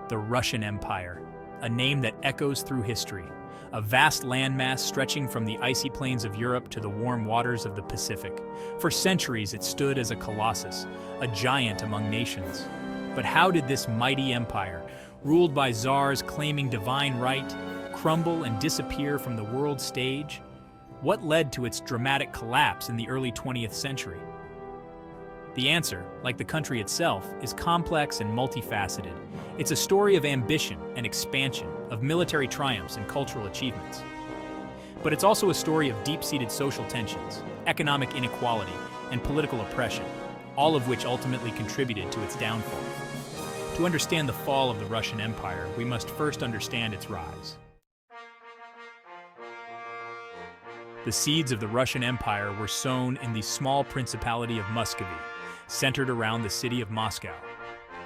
The Russian Empire, a name that echoes through history, a vast landmass stretching from the icy plains of Europe to the warm waters of the Pacific. For centuries it stood as a colossus, a giant among nations. But how did this mighty empire, ruled by czars claiming divine right, crumble and disappear from the world stage? What led to its dramatic collapse in the early 20th century? The answer, like the country itself, is complex and multifaceted. It's a story of ambition and expansion, of military triumphs and cultural achievements. But it's also a story of deep-seated social tensions, economic inequality, and political oppression, all of which ultimately contributed to its downfall. To understand the fall of the Russian Empire, we must first understand its rise. The seeds of the Russian Empire were sown in the small principality of Muscovy, centered around the city of Moscow.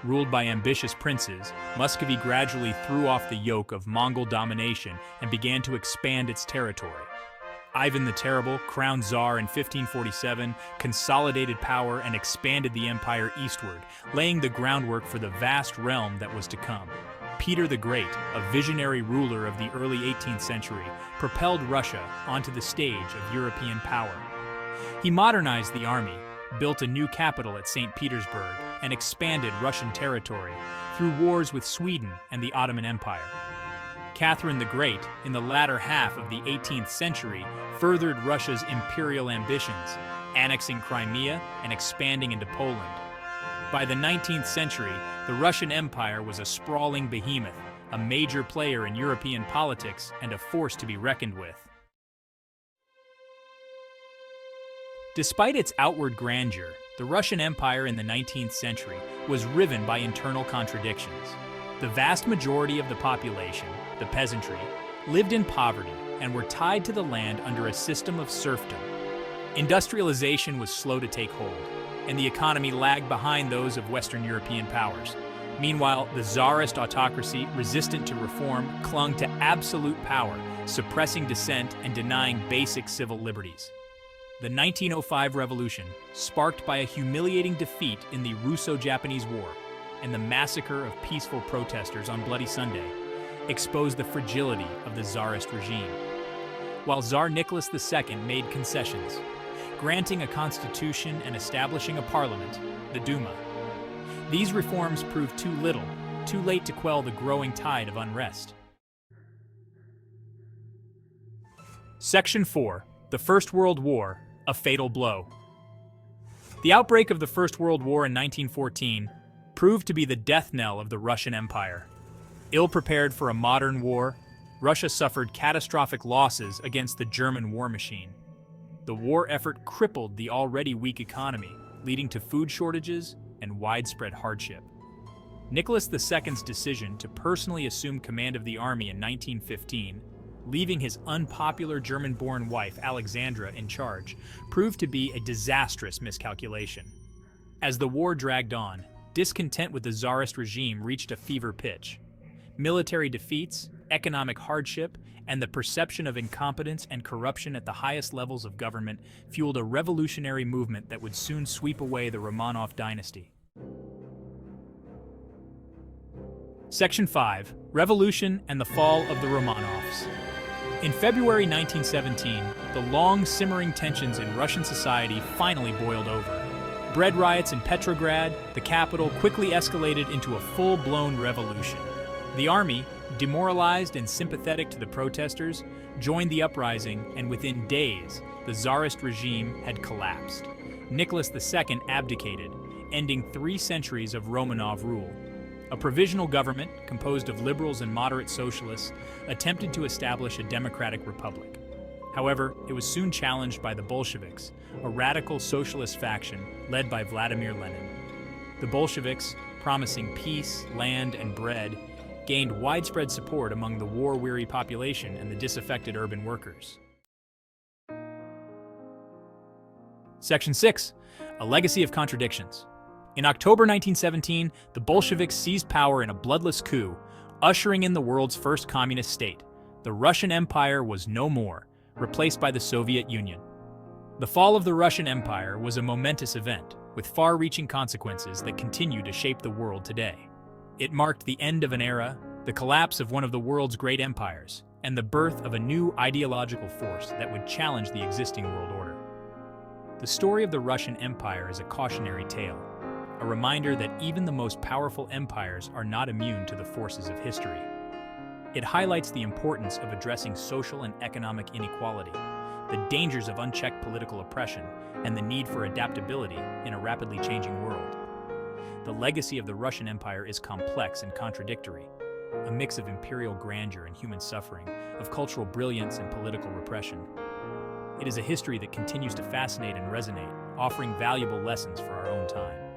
Ruled by ambitious princes, Muscovy gradually threw off the yoke of Mongol domination and began to expand its territory. Ivan the Terrible, crowned Tsar in 1547, consolidated power and expanded the empire eastward, laying the groundwork for the vast realm that was to come. Peter the Great, a visionary ruler of the early 18th century, propelled Russia onto the stage of European power. He modernized the army, built a new capital at St. Petersburg, and expanded Russian territory through wars with Sweden and the Ottoman Empire. Catherine the Great, in the latter half of the 18th century, furthered Russia's imperial ambitions, annexing Crimea and expanding into Poland. By the 19th century, the Russian Empire was a sprawling behemoth, a major player in European politics and a force to be reckoned with. Despite its outward grandeur, the Russian Empire in the 19th century was riven by internal contradictions. The vast majority of the population, the peasantry, lived in poverty and were tied to the land under a system of serfdom. Industrialization was slow to take hold, and the economy lagged behind those of Western European powers. Meanwhile, the Tsarist autocracy, resistant to reform, clung to absolute power, suppressing dissent and denying basic civil liberties. The 1905 revolution, sparked by a humiliating defeat in the Russo-Japanese War and the massacre of peaceful protesters on Bloody Sunday, exposed the fragility of the Tsarist regime. While Tsar Nicholas II made concessions, granting a constitution and establishing a parliament, the Duma, these reforms proved too little, too late to quell the growing tide of unrest. Section 4. The First World War, a fatal blow. The outbreak of the First World War in 1914 proved to be the death knell of the Russian Empire. Ill-prepared for a modern war, Russia suffered catastrophic losses against the German war machine. The war effort crippled the already weak economy, leading to food shortages and widespread hardship. Nicholas II's decision to personally assume command of the army in 1915, leaving his unpopular German-born wife Alexandra in charge, proved to be a disastrous miscalculation. As the war dragged on, discontent with the Tsarist regime reached a fever pitch. Military defeats, economic hardship, and the perception of incompetence and corruption at the highest levels of government fueled a revolutionary movement that would soon sweep away the Romanov dynasty. Section 5. Revolution and the Fall of the Romanovs. In February 1917, the long simmering tensions in Russian society finally boiled over. Bread riots in Petrograd, the capital, quickly escalated into a full-blown revolution. The army, demoralized and sympathetic to the protesters, joined the uprising, and within days, the Tsarist regime had collapsed. Nicholas II abdicated, ending 3 centuries of Romanov rule. A provisional government, composed of liberals and moderate socialists, attempted to establish a democratic republic. However, it was soon challenged by the Bolsheviks, a radical socialist faction led by Vladimir Lenin. The Bolsheviks, promising peace, land, and bread, gained widespread support among the war-weary population and the disaffected urban workers. Section 6. A Legacy of Contradictions. In October 1917, the Bolsheviks seized power in a bloodless coup, ushering in the world's first communist state. The Russian Empire was no more, replaced by the Soviet Union. The fall of the Russian Empire was a momentous event, with far-reaching consequences that continue to shape the world today. It marked the end of an era, the collapse of one of the world's great empires, and the birth of a new ideological force that would challenge the existing world order. The story of the Russian Empire is a cautionary tale, a reminder that even the most powerful empires are not immune to the forces of history. It highlights the importance of addressing social and economic inequality, the dangers of unchecked political oppression, and the need for adaptability in a rapidly changing world. The legacy of the Russian Empire is complex and contradictory, a mix of imperial grandeur and human suffering, of cultural brilliance and political repression. It is a history that continues to fascinate and resonate, offering valuable lessons for our own time.